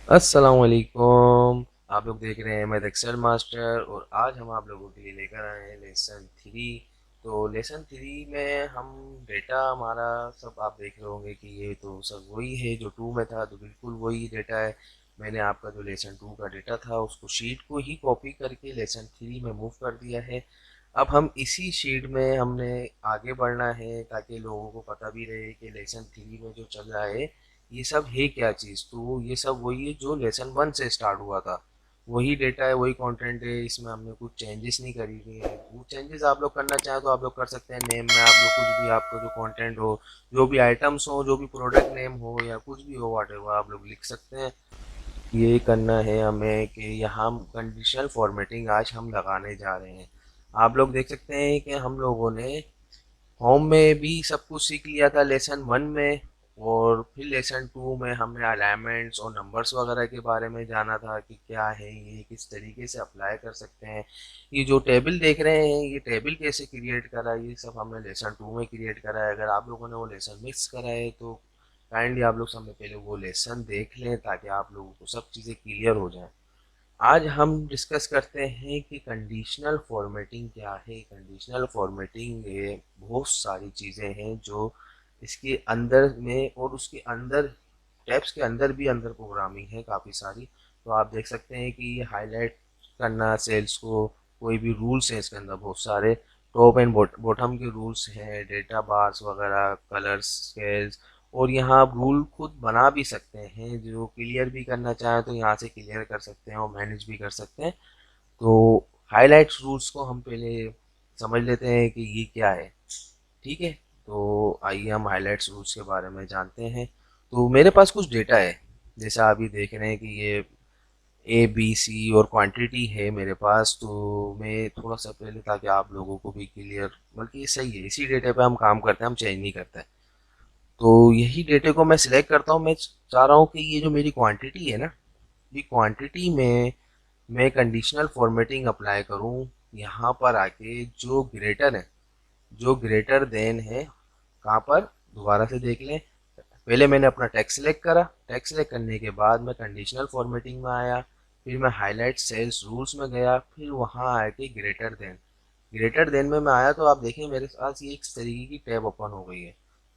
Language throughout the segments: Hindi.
अस्सलाम वालेकुम। आप लोग देख रहे हैं मैं एक्सेल मास्टर और आज हम आप लोगों के लिए लेकर आए हैं लेसन थ्री। तो लेसन थ्री में हम डेटा हमारा सब आप देख रहे होंगे कि ये तो सब वही है जो टू में था, तो बिल्कुल वही डेटा है। मैंने आपका जो लेसन टू का डेटा था उसको शीट को ही कॉपी करके लेसन थ्री में मूव कर दिया है। अब हम इसी शीट में हमने आगे बढ़ना है ताकि लोगों को पता भी रहे कि लेसन थ्री में जो चल रहा है ये सब है क्या चीज़। तो ये सब वही है जो लेसन वन से स्टार्ट हुआ था, वही डेटा है, वही कंटेंट है। इसमें हमने कुछ चेंजेस नहीं करी हुई है। वो चेंजेस आप लोग करना चाहें तो आप लोग कर सकते हैं। नेम में आप लोग कुछ भी, आपका जो कंटेंट हो, जो भी आइटम्स हो, जो भी प्रोडक्ट नेम हो या कुछ भी हो, वाट एवर आप लोग लिख सकते हैं। ये करना है हमें कि यहाँ कंडीशनल फॉर्मेटिंग आज हम लगाने जा रहे हैं। आप लोग देख सकते हैं कि हम लोगों ने होम में भी सब कुछ सीख लिया था लेसन वन में, और फिर लेसन टू में हमने अलाइनमेंट्स और नंबर्स वगैरह के बारे में जाना था कि क्या है ये, किस तरीके से अप्लाई कर सकते हैं। ये जो टेबल देख रहे हैं ये टेबल कैसे क्रिएट करा, ये सब हमने लेसन टू में क्रिएट करा है। अगर आप लोगों ने वो लेसन मिस करा है तो काइंडली आप लोग सबसे पहले वो लेसन देख लें ताकि आप लोगों को सब चीज़ें क्लियर हो जाएं। आज हम डिस्कस करते हैं कि कंडीशनल फॉर्मेटिंग क्या है। कंडीशनल फॉर्मेटिंग ये बहुत सारी चीज़ें हैं जो इसके अंदर में, और उसके अंदर टैब्स के अंदर भी अंदर प्रोग्रामिंग है काफ़ी सारी। तो आप देख सकते हैं कि ये हाईलाइट करना सेल्स को, कोई भी रूल्स हैं इसके अंदर बहुत सारे। टॉप एंड बॉटम के रूल्स हैं, डेटा बार्स वगैरह, कलर्स, स्केल्स। और यहाँ आप रूल खुद बना भी सकते हैं, जो क्लियर भी करना चाहें तो यहाँ से क्लियर कर सकते हैं और मैनेज भी कर सकते हैं। तो हाईलाइट्स रूल्स को हम पहले समझ लेते हैं कि ये क्या है। ठीक है, तो आइए हम हाईलाइट्स रूल्स के बारे में जानते हैं। तो मेरे पास कुछ डेटा है, जैसा अभी देख रहे हैं कि ये ए बी सी और क्वांटिटी है मेरे पास। तो मैं थोड़ा सा पहले, ताकि आप लोगों को भी क्लियर, बल्कि ये सही है, इसी डेटा पे हम काम करते हैं, हम चेंज नहीं करते हैं। तो यही डेटे को मैं सिलेक्ट करता हूँ। मैं चाह रहा हूँ कि ये जो मेरी क्वांटिटी है ना, ये क्वांटिटी में मैं कंडीशनल फॉर्मेटिंग अप्लाई करूँ। यहाँ पर आके जो ग्रेटर है, जो ग्रेटर देन है, कहाँ पर, दोबारा से देख लें। पहले मैंने अपना टेक्स्ट सिलेक्ट करा, टेक्स्ट सिलेक्ट करने के बाद मैं कंडीशनल फॉर्मेटिंग में आया, फिर मैं हाईलाइट सेल्स रूल्स में गया, फिर वहाँ आया कि ग्रेटर देन। ग्रेटर देन में मैं आया तो आप देखें मेरे पास ये एक तरीके की टैब ओपन हो गई है।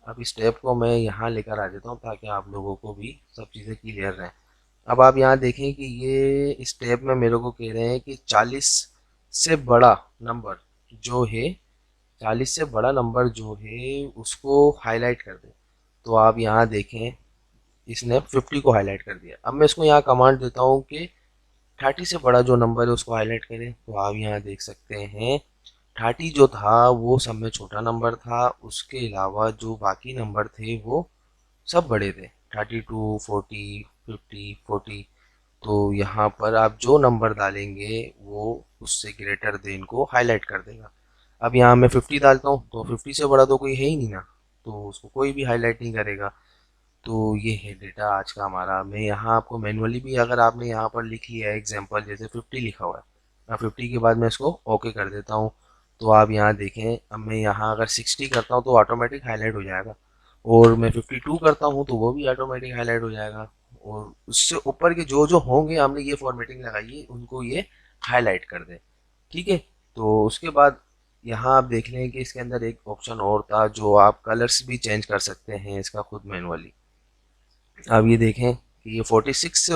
अब इस टैब को मैं यहाँ लेकर आ जाता हूँ ताकि आप लोगों को भी सब चीज़ें क्लियर रहें। अब आप यहाँ देखें कि ये इस टैब में मेरे को कह रहे हैं कि 40 से बड़ा नंबर जो है, 40 से बड़ा नंबर जो है उसको हाईलाइट कर दे। तो आप यहाँ देखें, इसने 50 को हाईलाइट कर दिया। अब मैं इसको यहाँ कमांड देता हूँ कि 30 से बड़ा जो नंबर है उसको हाईलाइट करें। तो आप यहाँ देख सकते हैं 30 जो था वो सब में छोटा नंबर था, उसके अलावा जो बाकी नंबर थे वो सब बड़े थे। 32, 40, 50, 40। तो यहाँ पर आप जो नंबर डालेंगे वो उससे ग्रेटर देन को हाईलाइट कर देगा। अब यहाँ मैं 50 डालता हूँ तो 50 से बड़ा तो कोई है ही नहीं ना, तो उसको कोई भी हाईलाइट नहीं करेगा। तो ये है डेटा आज का हमारा। मैं यहाँ आपको मैनुअली भी, अगर आपने यहाँ पर लिख लिया है एग्जांपल जैसे 50 लिखा हुआ है, मैं 50 के बाद मैं इसको ओके कर देता हूँ। तो आप यहाँ देखें, अब मैं यहाँ अगर 60 करता हूँ तो ऑटोमेटिक हाईलाइट हो जाएगा, और मैं 52 करता हूँ तो वो भी ऑटोमेटिक हाईलाइट हो जाएगा। और उससे ऊपर के जो जो होंगे, हमने ये फॉर्मेटिंग लगाई है, उनको ये हाईलाइट कर दे। ठीक है, तो उसके बाद यहाँ आप देख लें कि इसके अंदर एक ऑप्शन और था जो आप कलर्स भी चेंज कर सकते हैं इसका खुद मैनुअली। अब ये देखें कि ये 46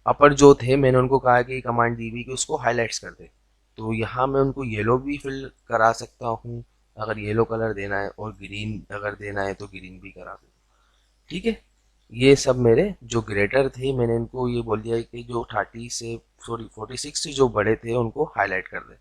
अपर जो थे, मैंने उनको कहा कि कमांड दी हुई कि उसको हाईलाइट्स कर दे। तो यहाँ मैं उनको येलो भी फिल करा सकता हूँ अगर येलो कलर देना है, और ग्रीन अगर देना है तो ग्रीन भी करा दूँ। ठीक है, ये सब मेरे जो ग्रेटर थे मैंने इनको ये बोल दिया कि जो 30 से, सॉरी 46 से जो बड़े थे उनको हाईलाइट कर दे।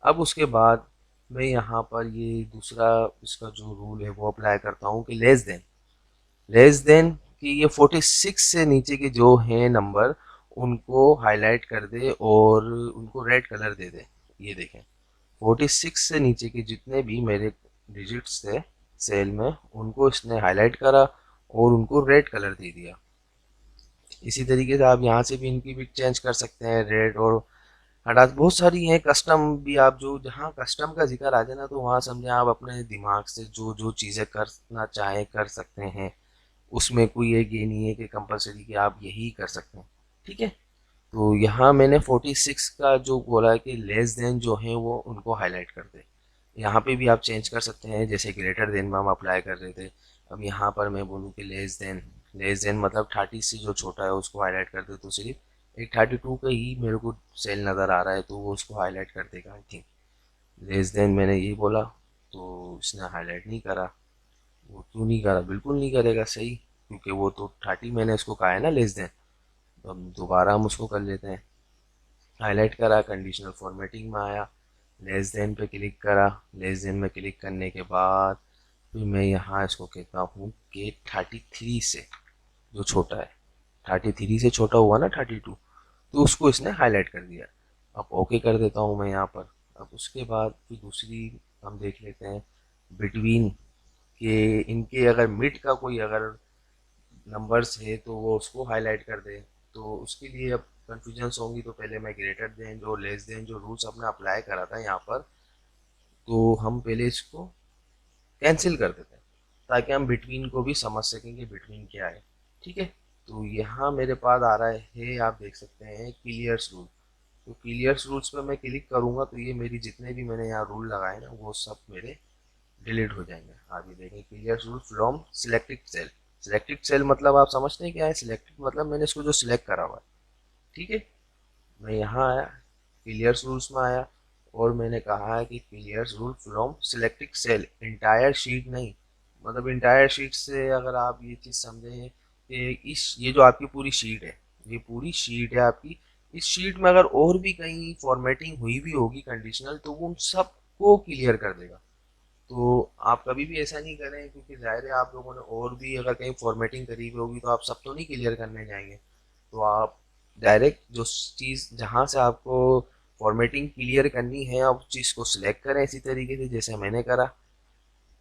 अब उसके बाद मैं यहाँ पर ये दूसरा इसका जो रूल है वो अप्लाई करता हूँ कि लेस देन कि ये 46 से नीचे के जो हैं नंबर उनको हाईलाइट कर दे और उनको रेड कलर दे दे। ये देखें, 46 से नीचे के जितने भी मेरे डिजिट्स थे सेल में उनको इसने हाईलाइट करा और उनको रेड कलर दे दिया। इसी तरीके से आप यहाँ से भी इनकी भी चेंज कर सकते हैं, रेड और हटा। बहुत सारी हैं कस्टम भी, आप जो जहाँ कस्टम का जिक्र आ जाए ना तो वहाँ समझे आप अपने दिमाग से जो जो चीज़ें करना चाहें कर सकते हैं। उसमें कोई एक ये नहीं है कि कंपलसरी कि आप यही कर सकते हैं, ठीक है। तो यहाँ मैंने 46 का जो बोला है कि लेस देन जो है वो उनको हाईलाइट कर दे। यहाँ पे भी आप चेंज कर सकते हैं, जैसे ग्रेटर देन में हम अप्लाई कर रहे थे, अब यहाँ पर मैं बोलूँ कि लेस देन मतलब 30 से जो छोटा है उसको हाईलाइट कर दे, तो सिर्फ एक 32 का ही मेरे को सेल नज़र आ रहा है तो वो उसको हाईलाइट कर देगा आई थिंक। लेस देन मैंने ये बोला तो इसने हाईलाइट नहीं करा। वो क्यों नहीं करा? बिल्कुल नहीं करेगा, सही, क्योंकि वो तो 30 मैंने इसको कहा है ना लेस देन। तो अब दोबारा हम उसको कर लेते हैं। हाईलाइट करा, कंडीशनल फॉर्मेटिंग में आया, लेस देन पे क्लिक करा। लेस देन में क्लिक करने के बाद फिर मैं यहाँ इसको कहता हूँ कि 33 से जो छोटा है, 33 से छोटा हुआ ना 32, तो उसको इसने हाईलाइट कर दिया। अब ओके कर देता हूँ मैं यहाँ पर। अब उसके बाद फिर दूसरी हम देख लेते हैं बिटवीन के, इनके अगर मिड का कोई अगर नंबर्स है तो वो उसको हाईलाइट कर दे। तो उसके लिए अब कन्फ्यूजन्स होंगी, तो पहले मैं ग्रेटर देन जो लेस देन जो रूल्स अपने अप्लाई करा था यहाँ पर, तो हम पहले इसको कैंसिल कर देते हैं ताकि हम बिटवीन को भी समझ सकें कि बिटवीन क्या है, ठीक है। तो यहाँ मेरे पास आ रहा है आप देख सकते हैं क्लियर्स रूल। तो क्लियर्स रूल्स पे मैं क्लिक करूँगा तो ये मेरी जितने भी मैंने यहाँ रूल लगाए ना वो सब मेरे डिलीट हो जाएंगे। आप ये देखें clear rule from selected cell. Selected cell मतलब आप समझते हैं क्या है? सिलेक्टेड मतलब मैंने इसको जो सिलेक्ट करा हुआ है, ठीक है। मैं यहाँ आया, क्लियर रूल्स में आया और मैंने कहा है कि clear rule from selected cell, entire sheet नहीं। मतलब इंटायर शीट से अगर आप ये चीज़ समझें कि इस ये जो आपकी पूरी शीट है, ये पूरी शीट है आपकी, इस शीट में अगर और भी कहीं फॉर्मेटिंग हुई भी होगी कंडीशनल तो वो उन सबको क्लियर कर देगा। तो आप कभी भी ऐसा नहीं करें, क्योंकि ज़ाहिर है आप लोगों ने और भी अगर कहीं फॉर्मेटिंग करी हुई होगी तो आप सब तो नहीं क्लियर करने जाएंगे। तो आप डायरेक्ट जो चीज़ जहाँ से आपको फॉर्मेटिंग क्लियर करनी है आप उस चीज़ को सिलेक्ट करें इसी तरीके से जैसे मैंने करा,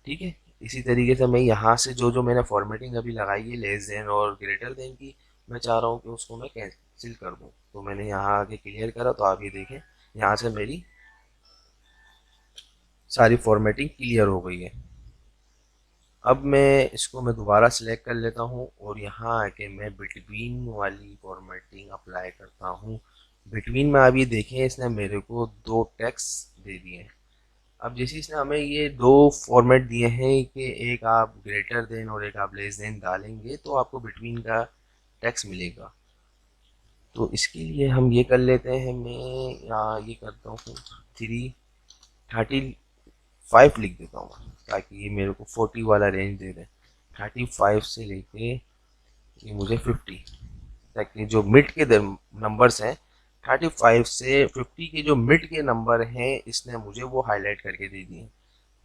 ठीक है। इसी तरीके से मैं यहाँ से जो जो मैंने फॉर्मेटिंग अभी लगाई है लेस देन और ग्रेटर देन की, मैं चाह रहा हूँ कि उसको मैं कैंसिल कर दूँ। तो मैंने यहाँ आके क्लियर करा, तो आप ये देखें यहाँ से मेरी सारी फॉर्मेटिंग क्लियर हो गई है। अब मैं दोबारा सिलेक्ट कर लेता हूँ और यहाँ आके मैं बिटवीन वाली फॉर्मेटिंग अप्लाई करता हूँ। बिटवीन में आप ये देखें इसने मेरे को दो टेक्स्ट दे दिए हैं। अब जैसे इसने हमें ये दो फॉर्मेट दिए हैं कि एक आप ग्रेटर देन और एक आप लेस देन डालेंगे तो आपको बिटवीन का टेक्स्ट मिलेगा। तो इसके लिए हम ये कर लेते हैं, मैं यहाँ ये करता हूँ 35 लिख देता हूँ ताकि ये मेरे को 40 वाला रेंज दे दे। 35 से लेके ये मुझे 50 तक के जो मिड के नंबर्स हैं, 35 से 50 के जो मिड के नंबर हैं इसने मुझे वो हाईलाइट करके दे दिए।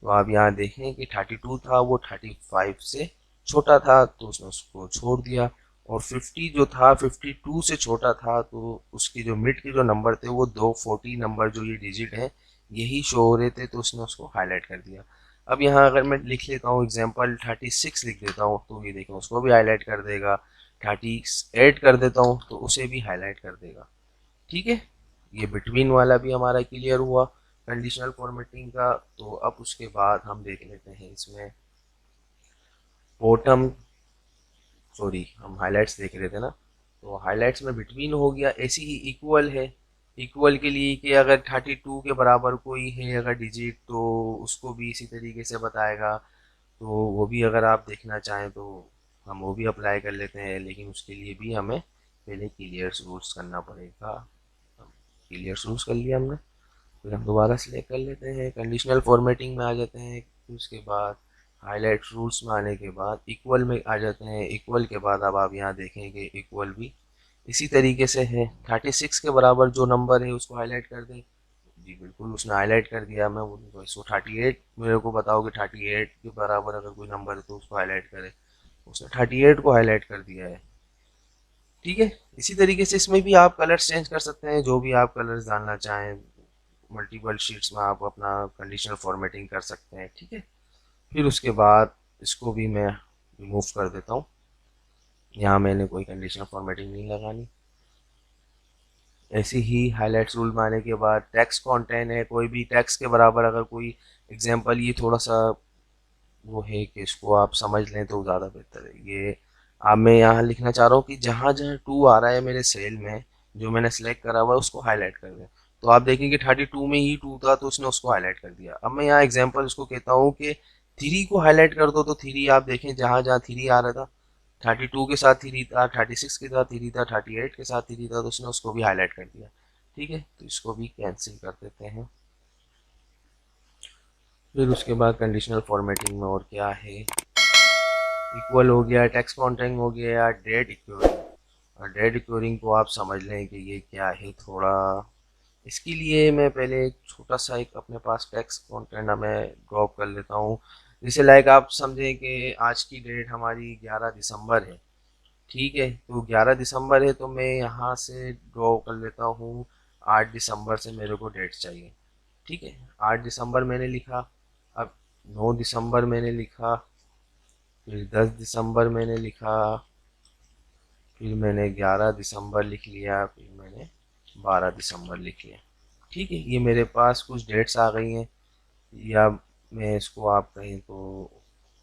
तो आप यहाँ देखें कि 32 था वो 35 से छोटा था तो उसने उसको छोड़ दिया, और 50 जो था 52 से छोटा था तो उसके जो मिड के जो नंबर थे वो दो 40 नंबर जो ये डिजिट हैं यही शो हो रहे थे तो उसने उसको हाईलाइट कर दिया। अब यहाँ अगर मैं लिख लेता हूँ एग्जाम्पल 36 लिख देता हूँ तो ये देखें उसको भी हाईलाइट कर देगा। 38 कर देता हूँ तो उसे भी हाईलाइट कर देगा, ठीक है। ये बिटवीन वाला भी हमारा क्लियर हुआ कंडीशनल फॉर्मेटिंग का। तो अब उसके बाद हम देख लेते हैं इसमें बॉटम, सॉरी हम हाइलाइट्स देख रहे थे ना, तो हाइलाइट्स में बिटवीन हो गया। ऐसी ही इक्वल है, इक्वल के लिए कि अगर 32 के बराबर कोई है अगर डिजिट तो उसको भी इसी तरीके से बताएगा। तो वो भी अगर आप देखना चाहें तो हम वो भी अप्लाई कर लेते हैं, लेकिन उसके लिए भी हमें पहले क्लियर रूल्स करना पड़ेगा। क्लियर रूल्स कर लिया हमने, फिर हम दोबारा सिलेक्ट कर लेते हैं, कंडीशनल फॉर्मेटिंग में आ जाते हैं, फिर उसके बाद हाईलाइट रूल्स में आने के बाद इक्वल में आ जाते हैं। इक्वल के बाद अब आप यहाँ देखेंगे इक्वल भी इसी तरीके से है, 36 के बराबर जो नंबर है उसको हाईलाइट कर दें। जी बिल्कुल उसने हाईलाइट कर दिया। मैं बोलूँगा इसको 38 मेरे को बताओ कि 38 के बराबर अगर कोई नंबर है तो उसको हाईलाइट करे, उसने 38 को हाईलाइट कर दिया है, ठीक है। इसी तरीके से इसमें भी आप कलर्स चेंज कर सकते हैं, जो भी आप कलर्स डालना चाहें। मल्टीपल शीट्स में आप अपना कंडीशनल फॉर्मेटिंग कर सकते हैं, ठीक है। फिर उसके बाद इसको भी मैं रिमूव कर देता हूँ, यहाँ मैंने कोई कंडीशनल फॉर्मेटिंग नहीं लगानी। ऐसे ही हाईलाइट्स रूल में आने के बाद टेक्स्ट कंटेंट है, कोई भी टेक्स्ट के बराबर अगर कोई एग्जांपल, ये थोड़ा सा वो है कि इसको आप समझ लें तो ज़्यादा बेहतर है। ये अब मैं यहाँ लिखना चाह रहा हूँ कि जहाँ जहाँ 2 आ रहा है मेरे सेल में, जो मैंने सेलेक्ट करा हुआ है उसको हाईलाइट कर दें। तो आप देखेंगे 32 में ही 2 था तो उसने उसको हाईलाइट कर दिया। अब मैं यहाँ एग्जांपल इसको कहता हूँ कि 3 को हाईलाइट कर दो, तो 3 आप देखें जहाँ जहाँ 3 आ रहा था, 32 के साथ 3 था, 36 के साथ 3 था, 38 के साथ 3 था, तो उसने उसको भी हाईलाइट कर दिया। ठीक है, तो इसको भी कैंसिल कर देते हैं। फिर उसके बाद कंडीशनल फॉर्मेटिंग में और क्या है, इक्वल हो गया, टेक्स्ट कॉन्टेंट हो गया, डेट इक्वलिंग। और डेट इक्वलिंग को आप समझ लें कि ये क्या है थोड़ा। इसके लिए मैं पहले एक छोटा सा एक अपने पास टेक्स्ट कॉन्टेंट मैं ड्रॉप कर लेता हूँ। जैसे लाइक आप समझें कि आज की डेट हमारी 11 दिसंबर है। ठीक है, तो 11 दिसंबर है तो मैं यहाँ से ड्रॉ कर लेता हूँ 8 दिसंबर से मेरे को डेट चाहिए। ठीक है, 8 दिसंबर मैंने लिखा। अब 9 दिसंबर मैंने लिखा, फिर 10 दिसंबर मैंने लिखा, फिर मैंने 11 दिसंबर लिख लिया, फिर मैंने 12 दिसंबर लिख लिया। ठीक है, ये मेरे पास कुछ डेट्स आ गई हैं। या मैं इसको आप कहें तो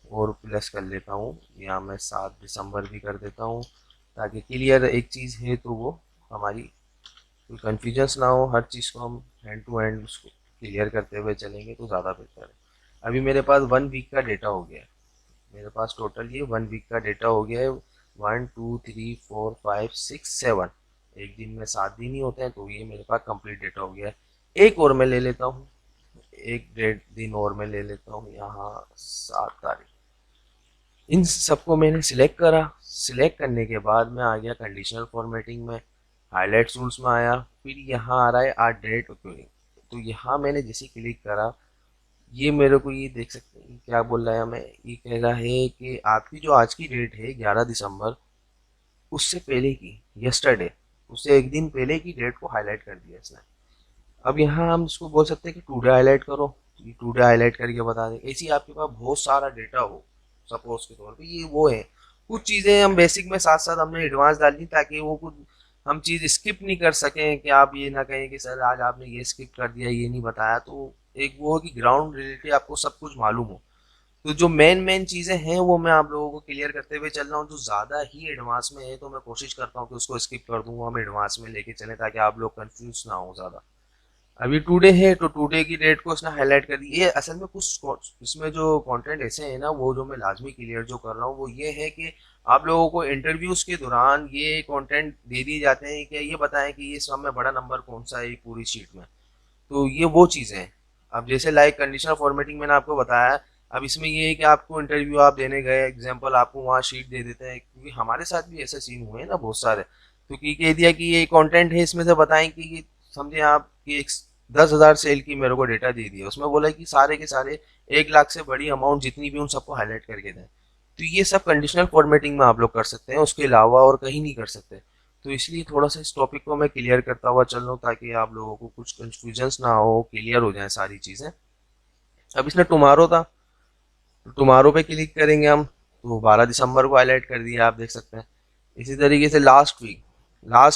और प्लस कर लेता हूँ, या मैं 7 दिसंबर भी कर देता हूँ, ताकि क्लियर एक चीज़ है तो वो हमारी कोई कन्फ्यूजन्स ना हो। हर चीज़ को हम हैंड टू हैंड उसको क्लियर करते हुए चलेंगे तो ज़्यादा बेहतर है। अभी मेरे पास 1 वीक का डेटा हो गया है। मेरे पास टोटल ये 1 वीक का डेटा हो गया है। 1 2 3 4 5 6 7, एक दिन में 7 दिन ही होते हैं, तो ये मेरे पास कंप्लीट डेटा हो गया है। एक और मैं ले लेता हूँ, एक डेढ़ दिन और मैं ले लेता हूँ, यहाँ 7 तारीख। इन सबको मैंने सिलेक्ट करा। सिलेक्ट करने के बाद मैं आ गया कंडीशनल फॉर्मेटिंग में, हाईलाइट टूल्स में आया, फिर यहाँ आ रहा है आर डेट ओक्यूरिंग। तो यहाँ मैंने जैसे क्लिक करा, ये मेरे को ये देख सकते हैं क्या बोल रहा है हमें, ये कह रहा है कि आपकी जो आज की डेट है 11 दिसंबर, उससे पहले की यस्टरडे, उससे एक दिन पहले की डेट को हाईलाइट कर दिया इसने। अब यहाँ हम इसको बोल सकते हैं कि टुडे हाईलाइट करो, ये टुडे हाईलाइट करके बता दें। ऐसे ही आपके पास बहुत सारा डेटा हो, सपोज के तौर पे ये वो है। कुछ चीज़ें हम बेसिक में साथ साथ हमने एडवांस डाल दी ताकि वो कुछ हम चीज़ स्किप नहीं कर सकें, कि आप ये ना कहें कि सर आज आपने ये स्किप कर दिया, ये नहीं बताया। तो एक वो है कि ग्राउंड रिलेटेड आपको सब कुछ मालूम हो। तो जो मेन मेन चीज़ें हैं वो मैं आप लोगों को क्लियर करते हुए चल रहा हूँ। जो ज़्यादा ही एडवांस में है तो मैं कोशिश करता हूँ कि उसको स्किप कर दूँ, हम एडवांस में लेके चलें ताकि आप लोग कंफ्यूज ना हो ज़्यादा। अभी टुडे है तो टुडे की डेट को इसने हाईलाइट कर दी। ये असल में कुछ इसमें जो कंटेंट ऐसे है ना, वो जो मैं लाजमी क्लियर जो कर रहा हूँ वो ये है कि आप लोगों को इंटरव्यूज के दौरान ये कंटेंट दे दिए जाते हैं कि ये बताएं कि ये सब में बड़ा नंबर कौन सा है पूरी शीट में। तो ये वो चीज़ें हैं। अब जैसे लाइक कंडीशनल फॉर्मेटिंग मैंने आपको बताया। अब इसमें ये है कि आपको इंटरव्यू आप देने गए, एग्जांपल आपको वहाँ शीट दे देते हैं, क्योंकि हमारे साथ भी ऐसे सीन हुए हैं ना बहुत सारे। तो कि कह दिया कि ये कंटेंट है, इसमें से बताएं कि ये समझे आप कि 10,000 सेल की मेरे को डेटा दे दिया, उसमें बोला कि सारे के सारे 1 लाख से बड़ी अमाउंट जितनी भी उन सबको हाईलाइट करके दें। तो ये सब कंडीशनल फॉर्मेटिंग में आप लोग कर सकते हैं, उसके अलावा और कहीं नहीं कर सकते। तो इसलिए थोड़ा सा इस टॉपिक को मैं क्लियर करता हुआ चल रहा हूँ ताकि आप लोगों को कुछ कंफ्यूजन्स ना हो, क्लियर हो जाए सारी चीज़ें। अब इसमें टुमारो था, तो टुमारो पे क्लिक करेंगे हम, तो 12 दिसंबर को हाईलाइट कर दिया आप देख सकते हैं। इसी तरीके से लास्ट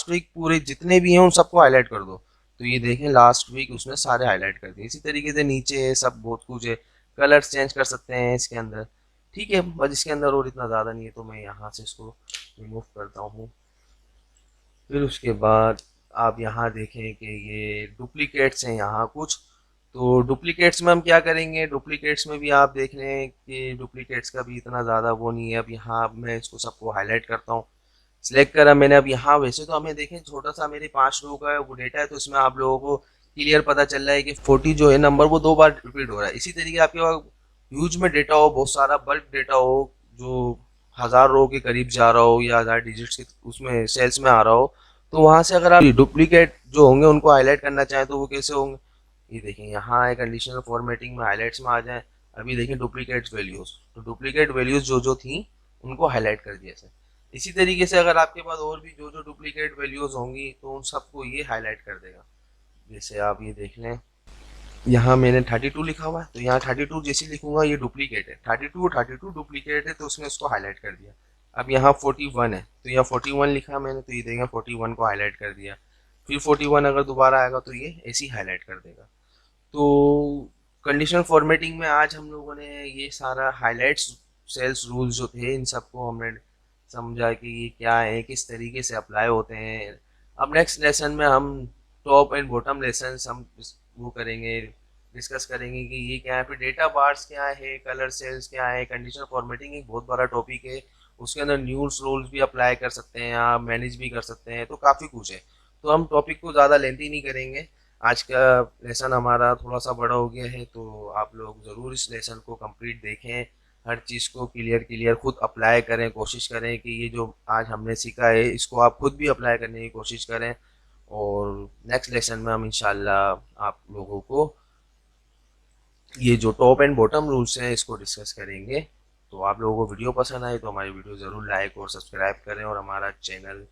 वीक पूरे जितने भी हैं उन सबको हाईलाइट कर दो। तो ये देखें लास्ट वीक उसने सारे हाईलाइट कर दिए। इसी तरीके से नीचे है सब बहुत कुछ है, कलर्स चेंज कर सकते हैं इसके अंदर। ठीक है, बस इसके अंदर और इतना ज़्यादा नहीं है, तो मैं यहाँ से इसको रिमूव करता हूँ। फिर उसके बाद आप यहाँ देखें कि ये डुप्लीकेट्स हैं यहाँ कुछ। तो डुप्लीकेट्स में हम क्या करेंगे, डुप्लीकेट्स में भी आप देख रहे हैं कि डुप्लीकेट्स का भी इतना ज़्यादा वो नहीं है। अब यहाँ मैं इसको सबको हाईलाइट करता हूँ, सिलेक्ट करा मैंने। अब यहाँ वैसे तो हमें देखें छोटा सा मेरे 5 रो का वो डेटा है, तो इसमें आप लोगों को क्लियर पता चल रहा है कि 40 जो है नंबर वो 2 बार रिपीट हो रहा है। इसी तरीके आपके पास ह्यूज में डेटा हो, बहुत सारा बल्क डेटा हो जो 1,000 रो के करीब जा रहा हो या 1,000 डिजिट्स के उसमें सेल्स में आ रहा हो, तो वहां से अगर आप डुप्लीकेट जो होंगे उनको हाईलाइट करना चाहें तो वो कैसे होंगे। ये देखें यहाँ है कंडीशनल फॉर्मेटिंग में हाईलाइट्स में आ जाए। अभी देखें डुप्लीकेट वैल्यूज, तो डुप्लीकेट वैल्यूज जो जो थी उनको हाईलाइट कर दिया सर। इसी तरीके से अगर आपके पास और भी जो जो डुप्लीकेट वैल्यूज होंगी तो उन सबको ये हाईलाइट कर देगा। जैसे आप ये देख लें, यहाँ मैंने 32 लिखा हुआ है, तो यहाँ 32 जैसे लिखूंगा ये डुप्लीकेट है, 32 डुप्लीकेट है तो उसने उसको हाईलाइट कर दिया। अब यहाँ 41 है, तो यहाँ 41 लिखा मैंने, तो ये देखेंगे 41 को हाईलाइट कर दिया। फिर 41 अगर दोबारा आएगा तो ये ऐसे ही हाईलाइट कर देगा। तो कंडीशनल फॉर्मेटिंग में आज हम लोगों ने ये सारा हाईलाइट्स सेल्स रूल्स जो थे इन सबको हमने समझा कि ये क्या है, किस तरीके से अप्लाई होते हैं। अब नेक्स्ट लेसन में हम टॉप एंड बॉटम लेसन हम वो करेंगे, डिस्कस करेंगे कि ये क्या है, फिर डेटा बार्स क्या है, कलर सेल्स क्या है, कंडीशनल फॉर्मेटिंग एक बहुत बड़ा टॉपिक है। उसके अंदर न्यूज़ रोल्स भी अप्लाई कर सकते हैं, आप मैनेज भी कर सकते हैं, तो काफ़ी कुछ है। तो हम टॉपिक को ज़्यादा लेंथी नहीं करेंगे। आज का लेसन हमारा थोड़ा सा बड़ा हो गया है, तो आप लोग ज़रूर इस लेसन को कंप्लीट देखें, हर चीज़ को क्लियर क्लियर खुद अप्लाई करें, कोशिश करें कि ये जो आज हमने सीखा है इसको आप खुद भी अप्लाई करने की कोशिश करें। और नेक्स्ट लेसन में हम इंशाल्लाह आप लोगों को ये जो टॉप एंड बॉटम रूल्स हैं इसको डिस्कस करेंगे। तो आप लोगों को वीडियो पसंद आए तो हमारी वीडियो ज़रूर लाइक और सब्सक्राइब करें, और हमारा चैनल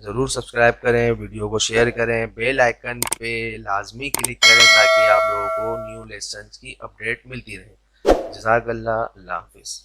ज़रूर सब्सक्राइब करें, वीडियो को शेयर करें, बेल आइकन पे लाजमी क्लिक करें ताकि आप लोगों को न्यू लेसन्स की अपडेट मिलती रहे। जज़ाकल्लाह, अल्लाह हाफिज़।